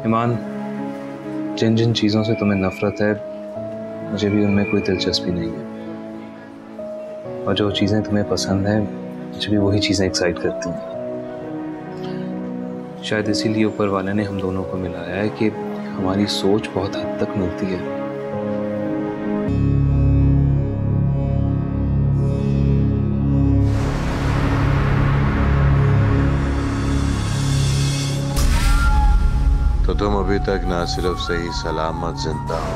ईमान, जिन जिन चीज़ों से तुम्हें नफरत है मुझे भी उनमें कोई दिलचस्पी नहीं है, और जो चीज़ें तुम्हें पसंद हैं मुझे भी वही चीज़ें एक्साइट करती हैं। शायद इसीलिए ऊपर वाले ने हम दोनों को मिलाया है कि हमारी सोच बहुत हद तक मिलती है। तो तुम अभी तक ना सिर्फ सही सलामत जिंदा हो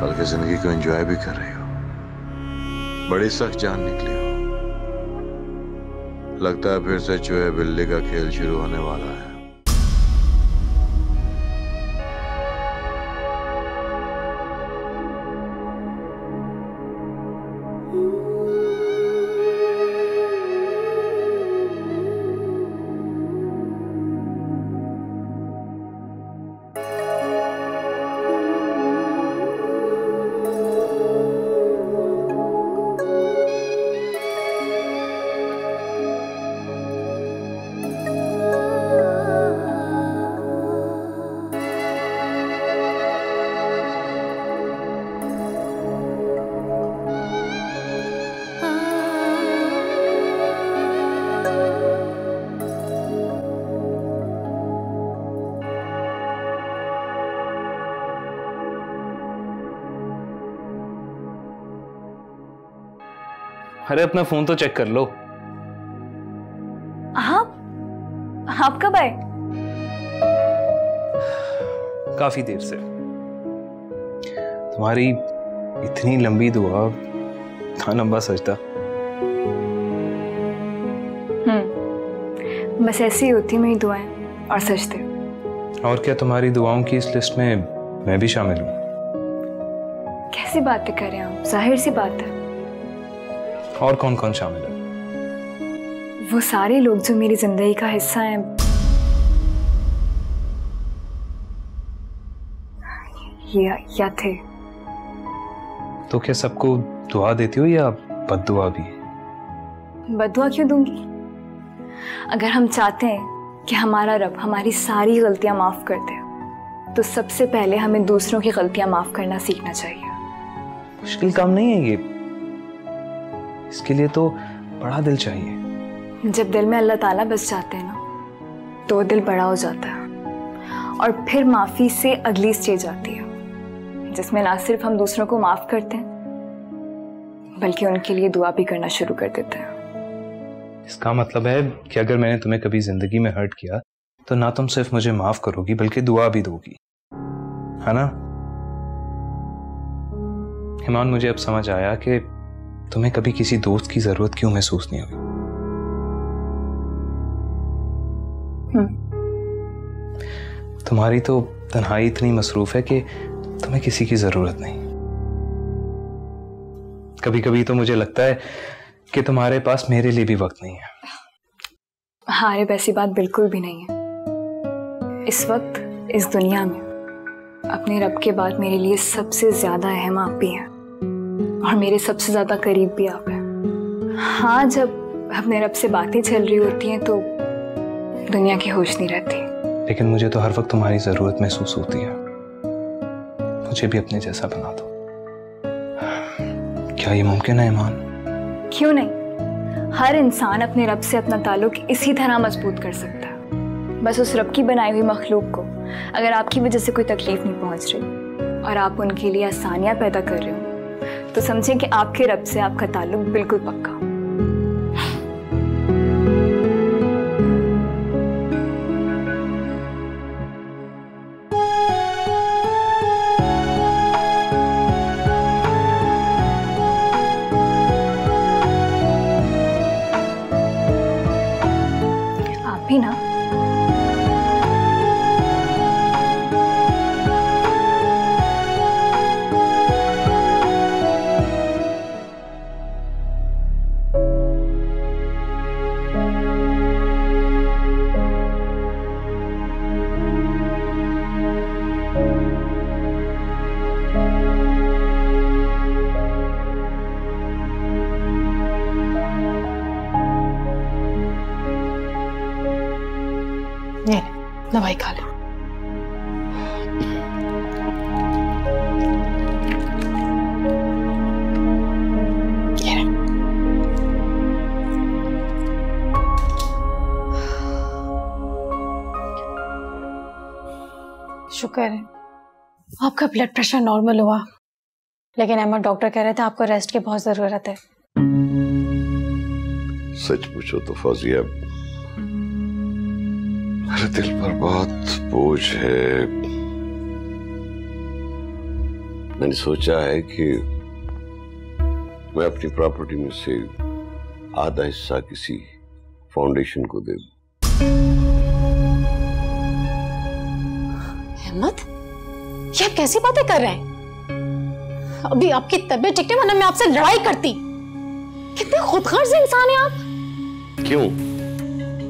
बल्कि जिंदगी को एंजॉय भी कर रही हो। बड़ी सख्त जान निकली हो। लगता है फिर से चूहे बिल्ली का खेल शुरू होने वाला है। अरे अपना फोन तो चेक कर लो। आप कब आए? काफी देर से। तुम्हारी इतनी लंबी दुआ, इतना लंबा सजदा। बस ऐसी ही होती मेरी दुआएं और सजदे। और क्या तुम्हारी दुआओं की इस लिस्ट में मैं भी शामिल हूँ? कैसी बातें कर रहे हैं आप? जाहिर सी बात है। और कौन कौन शामिल है? वो सारे लोग जो मेरी जिंदगी का हिस्सा हैं। या थे। तो क्या सबको दुआ देती हो या बद्दुआ भी? बद्दुआ क्यों दूंगी? अगर हम चाहते हैं कि हमारा रब हमारी सारी गलतियां माफ कर दे तो सबसे पहले हमें दूसरों की गलतियां माफ करना सीखना चाहिए। मुश्किल काम नहीं है ये। इसके लिए तो बड़ा दिल चाहिए। जब दिल में अल्लाह ताला बस जाते हैं ना तो दिल बड़ा हो जाता है, और फिर माफी से अगली स्टेज आती है जिसमें ना सिर्फ हम दूसरों को माफ करते हैं बल्कि उनके लिए दुआ भी करना शुरू कर देते हैं। इसका मतलब है कि अगर मैंने तुम्हें कभी जिंदगी में हर्ट किया तो ना तुम सिर्फ मुझे माफ करोगी बल्कि दुआ भी दोगी, है ना? ईमान, मुझे अब समझ आया कि तुम्हें कभी किसी दोस्त की जरूरत क्यों महसूस नहीं हुई। तुम्हारी तो तन्हाई इतनी मसरूफ है कि तुम्हें किसी की जरूरत नहीं। कभी कभी तो मुझे लगता है कि तुम्हारे पास मेरे लिए भी वक्त नहीं है। हाँ, वैसी बात बिल्कुल भी नहीं है। इस वक्त इस दुनिया में अपने रब के बाद मेरे लिए सबसे ज्यादा अहम आप भी हैं और मेरे सबसे ज्यादा करीब भी आप हैं। हाँ, जब अपने रब से बातें चल रही होती हैं तो दुनिया की होश नहीं रहती, लेकिन मुझे तो हर वक्त तुम्हारी जरूरत महसूस होती है। मुझे भी अपने जैसा बना दो। क्या ये मुमकिन है ईमान? क्यों नहीं? हर इंसान अपने रब से अपना ताल्लुक इसी तरह मजबूत कर सकता है। बस उस रब की बनाई हुई मखलूक को अगर आपकी वजह से कोई तकलीफ नहीं पहुंच रही और आप उनके लिए आसानियां पैदा कर रहे हो तो समझें कि आपके रब से आपका ताल्लुक बिल्कुल पक्का। आप भी ना? दवाई खा ले। शुक्र है आपका ब्लड प्रेशर नॉर्मल हुआ, लेकिन अहमद डॉक्टर कह रहे थे आपको रेस्ट की बहुत जरूरत है। सच पूछो तो फौजिया, मेरे दिल पर बहुत बोझ है। मैंने सोचा है कि मैं अपनी प्रॉपर्टी में से आधा हिस्सा किसी फाउंडेशन को दे दूं। अहमद, ये आप कैसी बातें कर रहे हैं? अभी आपकी तबीयत ठीक नहीं, वरना मैं आपसे लड़ाई करती। कितने खुदगर्ज इंसान हैं आप। क्यों?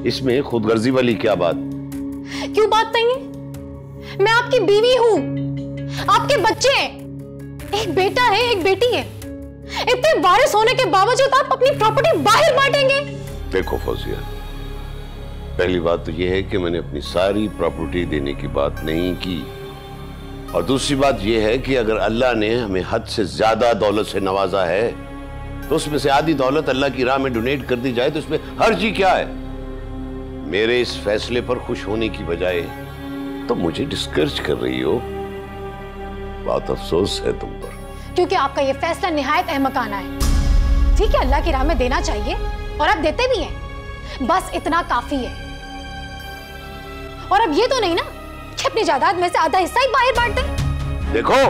इसमें खुदगर्जी वाली क्या बात? क्यों बात नहीं है? मैं आपकी बीवी हूं, आपके बच्चे हैं, एक बेटा है एक बेटी है। इतने वारिस होने के बावजूद आप अपनी प्रॉपर्टी बाहर बांटेंगे? देखो फौजिया, पहली बात तो यह है कि मैंने अपनी सारी प्रॉपर्टी देने की बात नहीं की, और दूसरी बात यह है कि अगर अल्लाह ने हमें हद से ज्यादा दौलत से नवाजा है तो उसमें से आधी दौलत अल्लाह की राह में डोनेट कर दी जाए तो इसमें हर्ज ही क्या है? मेरे इस फैसले पर खुश होने की बजाय तो मुझे डिस्करेज कर रही हो। बहुत अफसोस है तुम पर, क्योंकि आपका यह फैसला निहायत अहमकाना है। ठीक है, अल्लाह की राह में देना चाहिए और आप देते भी हैं, बस इतना काफी है। और अब ये तो नहीं ना कि अपनी जायदाद में से आधा हिस्सा ही बाहर बांट दें। देखो,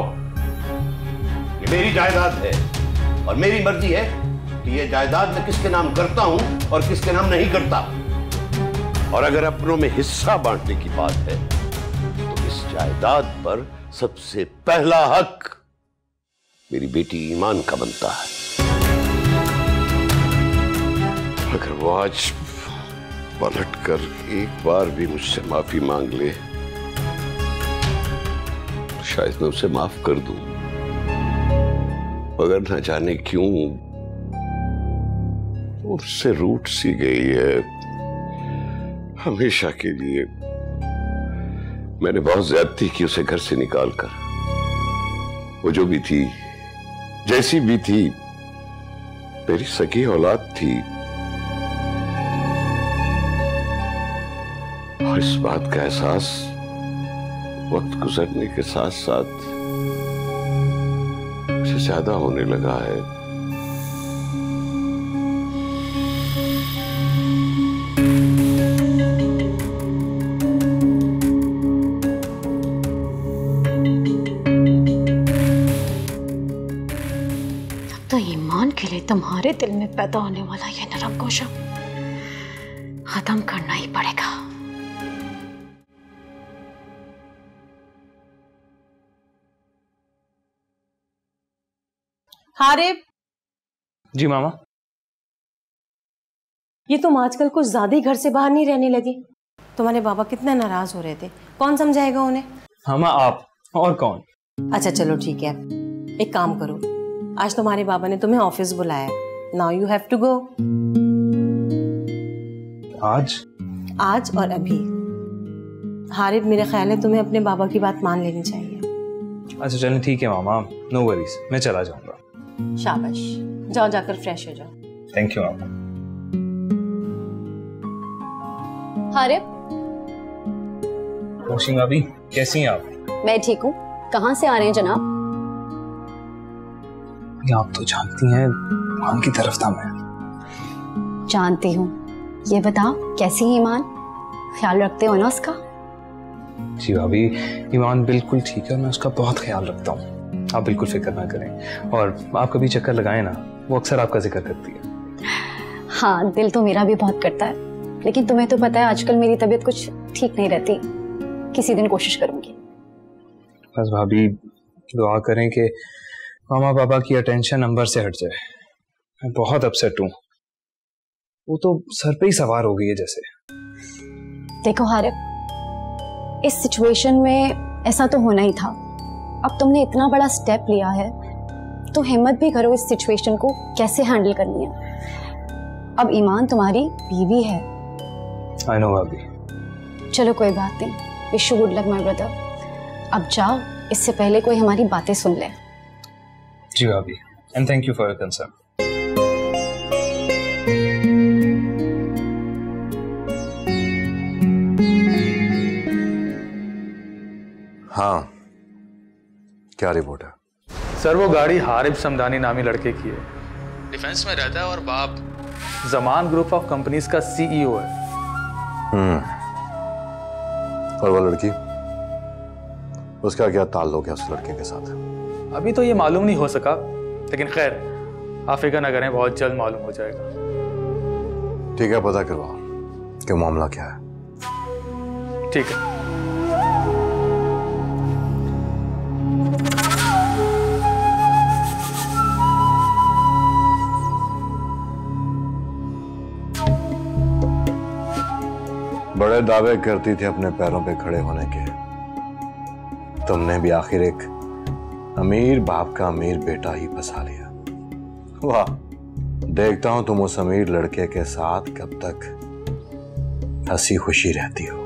ये मेरी जायदाद है और मेरी मर्जी है कि ये जायदाद मैं किसके नाम करता हूं और किसके नाम नहीं करता। और अगर अपनों में हिस्सा बांटने की बात है तो इस जायदाद पर सबसे पहला हक मेरी बेटी ईमान का बनता है। अगर वो आज पलट कर एक बार भी मुझसे माफी मांग ले तो शायद मैं उसे माफ कर दूं, मगर न जाने क्यों वो उससे रूठ सी गई है हमेशा के लिए। मैंने बहुत ज्यादती की उसे घर से निकालकर। वो जो भी थी, जैसी भी थी, मेरी सगी औलाद थी। और इस बात का एहसास वक्त गुजरने के साथ साथ मुझे ज्यादा होने लगा है। अब तो ईमान के लिए तुम्हारे दिल में पैदा होने वाला ये नरम गोशा खत्म करना ही पड़ेगा। हारिब जी मामा। ये तुम आजकल कुछ ज्यादा ही घर से बाहर नहीं रहने लगी। तुम्हारे बाबा कितना नाराज हो रहे थे, कौन समझाएगा उन्हें? मामा आप और कौन? अच्छा चलो ठीक है, एक काम करो, आज तुम्हारे बाबा ने तुम्हें ऑफिस बुलाया, now you have to go. आज और अभी। हारिब, मेरा ख्याल है तुम्हें अपने बाबा की बात मान लेनी चाहिए। अच्छा चलो ठीक है मामा, नो वरीज, मैं चला जाऊंगा। शाबाश, जाओ जाकर फ्रेश हो जाओ। थैंक यू मामा। हारिब, रोशी भाभी कैसी हैं आप? मैं ठीक हूँ। कहाँ से आ रहे हैं जनाब? आप तो जानती हैं ईमान की तरफ था मैं। जानती हूँ। ये बताओ कैसी है ईमान? ख्याल रखते हो ना उसका? जी भाभी, ईमान बिल्कुल ठीक है, मैं उसका बहुत ख्याल रखता हूँ, आप बिल्कुल फिक्र ना करें। और आप कभी चक्कर लगाएं ना, वो अक्सर आपका जिक्र करती है। हाँ, दिल तो मेरा भी बहुत करता है, लेकिन तुम्हें तो पता है आजकल मेरी तबीयत कुछ ठीक नहीं रहती। किसी दिन कोशिश करूंगी। बस भाभी दुआ करें कि मामा पापा की अटेंशन नंबर से हट जाए। मैं बहुत अपसेट हूँ, वो तो सर पे ही सवार हो गई है जैसे। देखो हारिब, इस सिचुएशन में ऐसा तो होना ही था। अब तुमने इतना बड़ा स्टेप लिया है तो हिम्मत भी करो इस सिचुएशन को कैसे हैंडल करनी है। अब ईमान तुम्हारी बीवी है। आई नो भाभी। चलो कोई बात नहीं, wish you good luck my brother. अब जाओ, इससे पहले कोई हमारी बातें सुन ले। जी भाभी, and thank you for your concern. हाँ, क्या रिपोर्ट है? सर वो गाड़ी हारिब समदानी नामी लड़के की है, डिफेंस में रहता है और बाप जमान ग्रुप ऑफ कंपनीज का सीईओ है। और वो लड़की, उसका क्या ताल्लुक है उस लड़के के साथ? अभी तो ये मालूम नहीं हो सका, लेकिन खैर आप फिक्र न करें, बहुत जल्द मालूम हो जाएगा। ठीक है, पता करवाओ कि मामला क्या है। ठीक है। बड़े दावे करती थी अपने पैरों पे खड़े होने के, तुमने भी आखिर एक अमीर बाप का अमीर बेटा ही फंसा लिया। वाह, देखता हूं तुम उस अमीर लड़के के साथ कब तक हंसी खुशी रहती हो।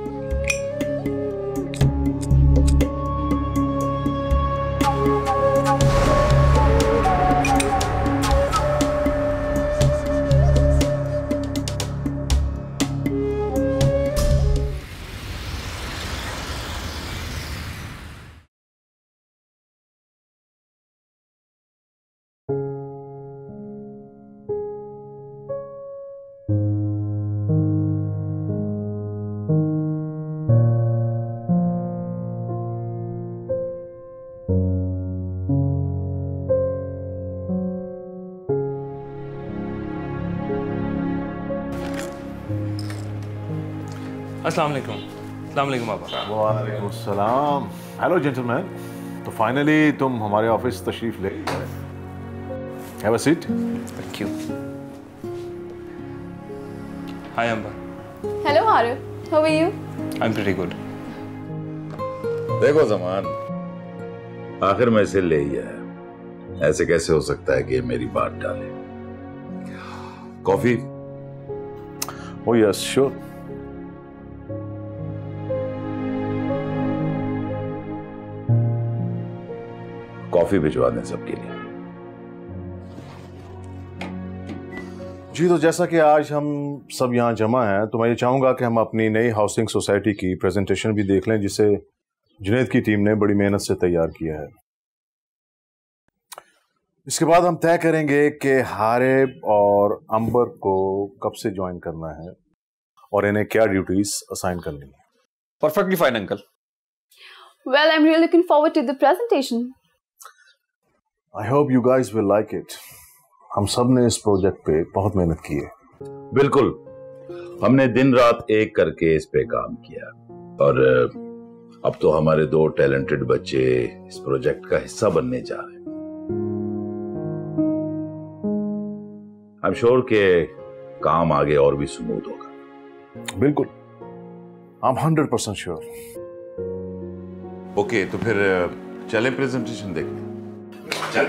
अस्सलाम वालेकुम बाबा। वालेकुम सलाम। हेलो जेंटलमैन, तो फाइनली तुम हमारे ऑफिस तशरीफ ले गए। Have a seat. Thank you. Hi Ambar. Hello Harib, how are you? I am pretty good. देखो जमान, आखिर में इसे ले ही आया, ऐसे कैसे हो सकता है कि ये मेरी बात डाले? Coffee? Oh yes sure. Coffee भिजवा दें सबके लिए। जी, तो जैसा कि आज हम सब यहाँ जमा हैं, तो मैं ये चाहूंगा कि हम अपनी नई हाउसिंग सोसाइटी की प्रेजेंटेशन भी देख लें, जिसे जुनैद की टीम ने बड़ी मेहनत से तैयार किया है। इसके बाद हम तय करेंगे कि हारिब और अंबर को कब से ज्वाइन करना है और इन्हें क्या ड्यूटीज असाइन करनी है। Perfectly fine uncle. Well, I'm really looking forward to the presentation. I hope you guys will like it. हम सब ने इस प्रोजेक्ट पे बहुत मेहनत की है। बिल्कुल, हमने दिन रात एक करके इस पे काम किया और अब तो हमारे 2 टैलेंटेड बच्चे इस प्रोजेक्ट का हिस्सा बनने जा रहे हैं। आई एम श्योर के काम आगे और भी स्मूथ होगा। बिल्कुल, आई एम 100% श्योर। ओके, तो फिर चलें प्रेजेंटेशन देखने। चल।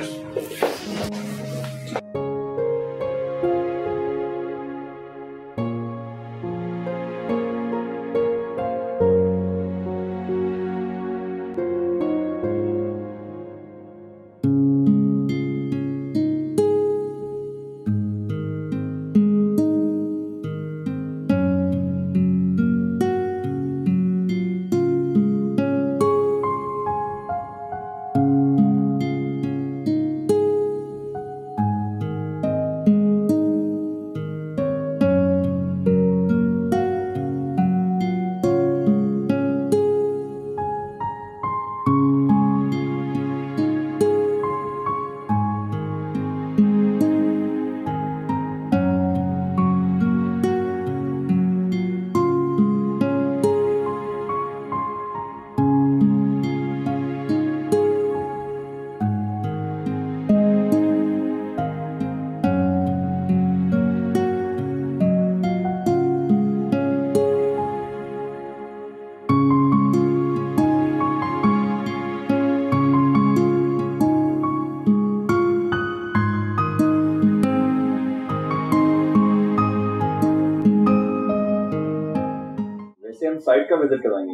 साइट का विजिट करवाएंगे।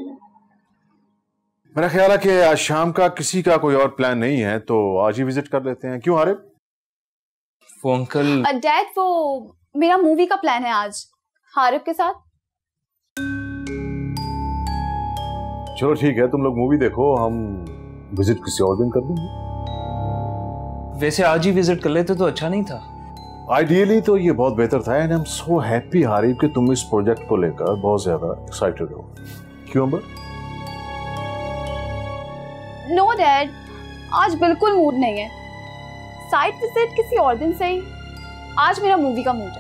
मेरा ख्याल है कि आज शाम का किसी का कोई और प्लान नहीं है, तो आज ही विजिट कर लेते हैं। क्यों हारिब? वो अंकल डैड, वो मेरा मूवी का प्लान है आज हारिब के साथ। चलो ठीक है, तुम लोग मूवी देखो, हम विजिट किसी और दिन कर देंगे। वैसे आज ही विजिट कर लेते तो अच्छा नहीं था? आइडियली तो ये बहुत बेहतर था, and I am so happy Harib कि तुम इस प्रोजेक्ट को लेकर बहुत ज्यादा एक्साइटेड हो। क्यों अंबर? नो डैड, आज बिल्कुल मूड नहीं है। साइट विजिट किसी और दिन सही, आज मेरा मूवी का मूड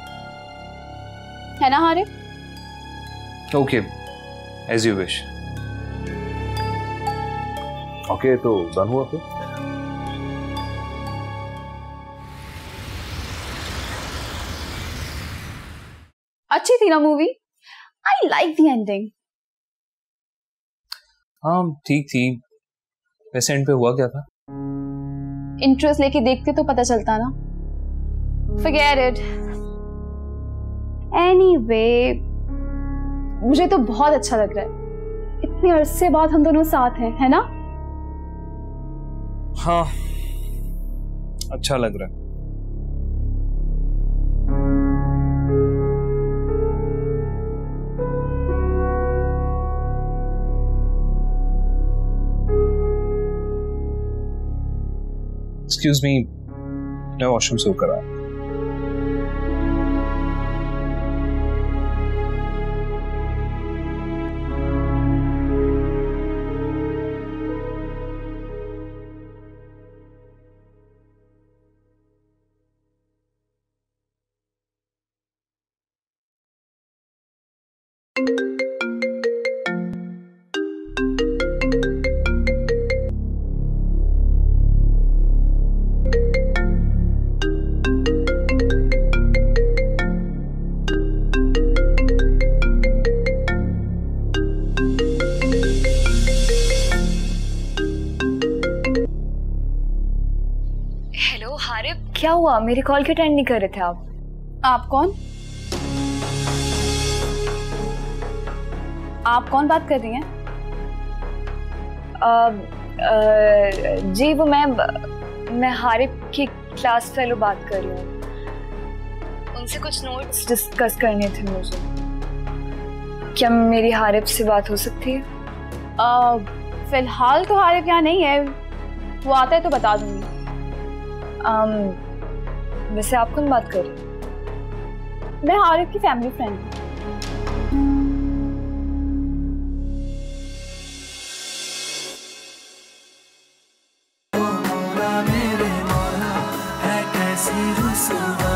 है ना Harib? Okay, as you wish. Okay, तो डन हुआ फिर। अच्छी थी ना movie? I like the ending. हाँ ठीक थी। वैसे एंड पे हुआ क्या था? इंटरेस्ट लेके देखते तो पता चलता ना। Forget it. Anyway, मुझे तो बहुत अच्छा लग रहा है। इतने अरसे बाद हम दोनों साथ हैं, है ना? हाँ, अच्छा लग रहा है। एक्सक्यूज मी, मैं वॉशरूम से होकर आया। क्या हुआ? मेरी कॉल क्यों अटेंड नहीं कर रहे थे आप? आप कौन? आप कौन बात कर रही हैं? जी वो मैं हारिब की क्लास फेलो बात कर रही हूँ। उनसे कुछ नोट्स डिस्कस करने थे मुझे। क्या मेरी हारिब से बात हो सकती है? फिलहाल तो हारिब यहाँ नहीं है, वो आता है तो बता दूंगी। वैसे आप कौन बात कर रही हैं? मैं हारिब की फैमिली फ्रेंड हूँ। मेरे मौला है कैसी रुसवा